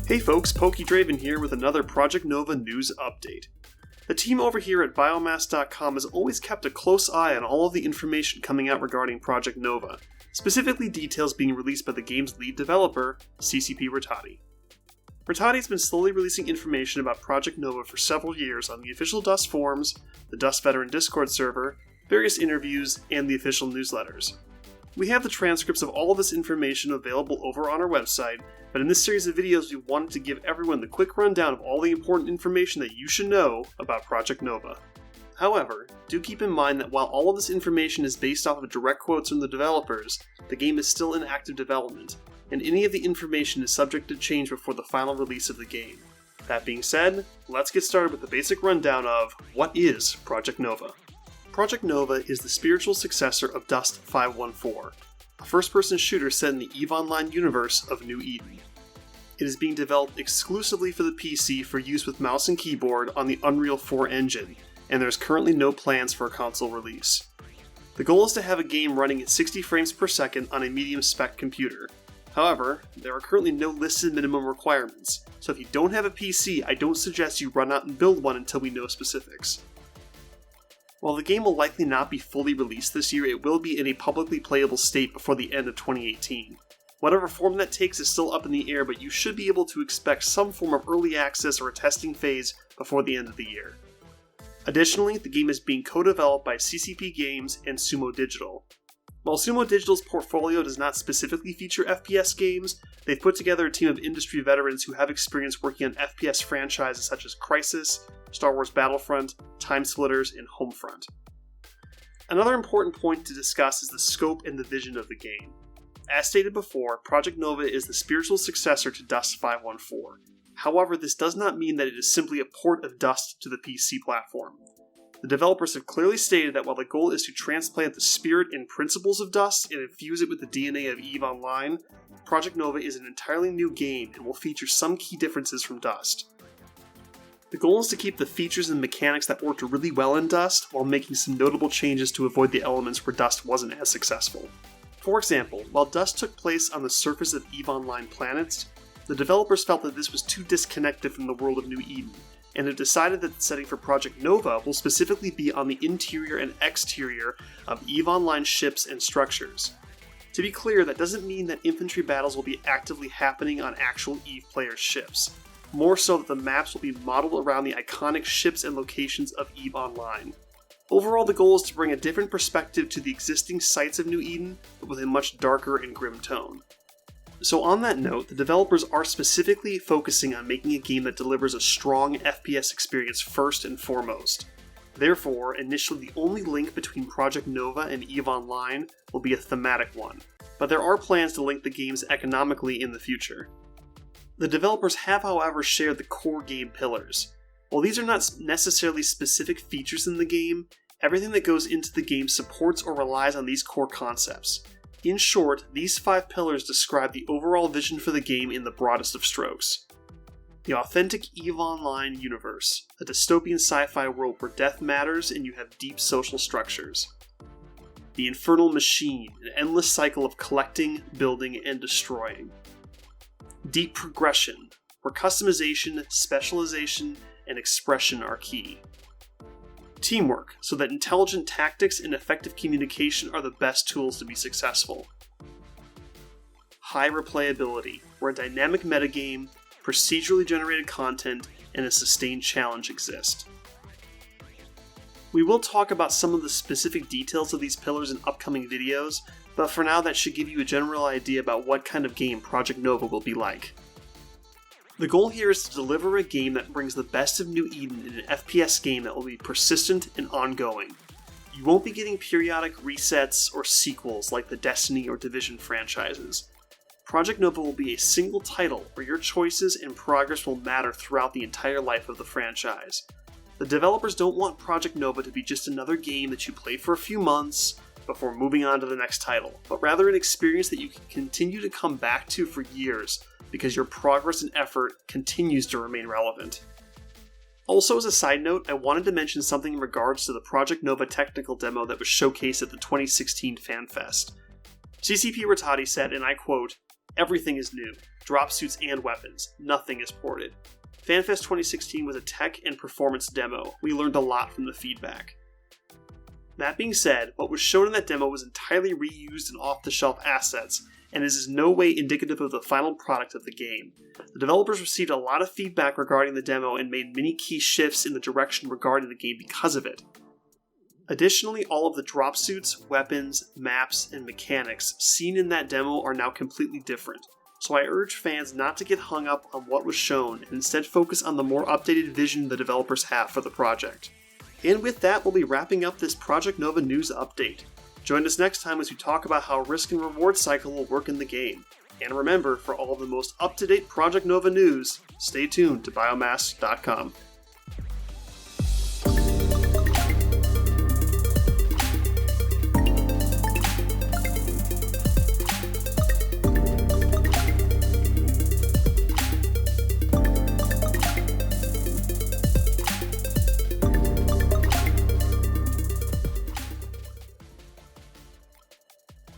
Hey folks, PokeDraven here with another Project Nova news update. The team over here at Biomass.com has always kept a close eye on all of the information coming out regarding Project Nova, specifically details being released by the game's lead developer, CCP Games. Rattati has been slowly releasing information about Project Nova for several years on the official Dust forums, the Dust Veteran Discord server, various interviews, and the official newsletters. We have the transcripts of all of this information available over on our website, but in this series of videos we wanted to give everyone the quick rundown of all the important information that you should know about Project Nova. However, do keep in mind that while all of this information is based off of direct quotes from the developers, the game is still in active development, and any of the information is subject to change before the final release of the game. That being said, let's get started with the basic rundown of what is Project Nova. Project Nova is the spiritual successor of Dust 514, a first-person shooter set in the EVE Online universe of New Eden. It is being developed exclusively for the PC for use with mouse and keyboard on the Unreal 4 engine, and there is currently no plans for a console release. The goal is to have a game running at 60 frames per second on a medium-spec computer. However, there are currently no listed minimum requirements, so if you don't have a PC, I don't suggest you run out and build one until we know specifics. While the game will likely not be fully released this year, it will be in a publicly playable state before the end of 2018. Whatever form that takes is still up in the air, but you should be able to expect some form of early access or a testing phase before the end of the year. Additionally, the game is being co-developed by CCP Games and Sumo Digital. While Sumo Digital's portfolio does not specifically feature FPS games, they've put together a team of industry veterans who have experience working on FPS franchises such as Crysis, Star Wars Battlefront, Timesplitters, and Homefront. Another important point to discuss is the scope and the vision of the game. As stated before, Project Nova is the spiritual successor to Dust 514. However, this does not mean that it is simply a port of Dust to the PC platform. The developers have clearly stated that while the goal is to transplant the spirit and principles of Dust and infuse it with the DNA of EVE Online, Project Nova is an entirely new game and will feature some key differences from Dust. The goal is to keep the features and mechanics that worked really well in Dust, while making some notable changes to avoid the elements where Dust wasn't as successful. For example, while Dust took place on the surface of EVE Online planets, the developers felt that this was too disconnected from the world of New Eden, and have decided that the setting for Project Nova will specifically be on the interior and exterior of EVE Online ships and structures. To be clear, that doesn't mean that infantry battles will be actively happening on actual EVE players' ships. More so that the maps will be modeled around the iconic ships and locations of EVE Online. Overall, the goal is to bring a different perspective to the existing sites of New Eden, but with a much darker and grim tone. So on that note, the developers are specifically focusing on making a game that delivers a strong FPS experience first and foremost. Therefore, initially the only link between Project Nova and EVE Online will be a thematic one, but there are plans to link the games economically in the future. The developers have, however, shared the core game pillars. While these are not necessarily specific features in the game, everything that goes into the game supports or relies on these core concepts. In short, these 5 pillars describe the overall vision for the game in the broadest of strokes. The authentic EVE Online universe, a dystopian sci-fi world where death matters and you have deep social structures. The infernal machine, an endless cycle of collecting, building, and destroying. Deep progression, where customization, specialization, and expression are key. Teamwork, so that intelligent tactics and effective communication are the best tools to be successful. High replayability, where a dynamic metagame, procedurally generated content, and a sustained challenge exist. We will talk about some of the specific details of these pillars in upcoming videos, but for now that should give you a general idea about what kind of game Project Nova will be like. The goal here is to deliver a game that brings the best of New Eden in an FPS game that will be persistent and ongoing. You won't be getting periodic resets or sequels like the Destiny or Division franchises. Project Nova will be a single title where your choices and progress will matter throughout the entire life of the franchise. The developers don't want Project Nova to be just another game that you play for a few months before moving on to the next title, but rather an experience that you can continue to come back to for years because your progress and effort continues to remain relevant. Also, as a side note, I wanted to mention something in regards to the Project Nova technical demo that was showcased at the 2016 FanFest. CCP Rattati said, and I quote, "Everything is new. drop suits and weapons. Nothing is ported. FanFest 2016 was a tech and performance demo. We learned a lot from the feedback. That being said, what was shown in that demo was entirely reused and off-the-shelf assets, and is in no way indicative of the final product of the game. The developers received a lot of feedback regarding the demo and made many key shifts in the direction regarding the game because of it. Additionally, all of the drop suits, weapons, maps, and mechanics seen in that demo are now completely different, so I urge fans not to get hung up on what was shown and instead focus on the more updated vision the developers have for the project. And with that, we'll be wrapping up this Project Nova news update. Join us next time as we talk about how risk and reward cycle will work in the game. And remember, for all of the most up-to-date Project Nova news, stay tuned to biomass.com.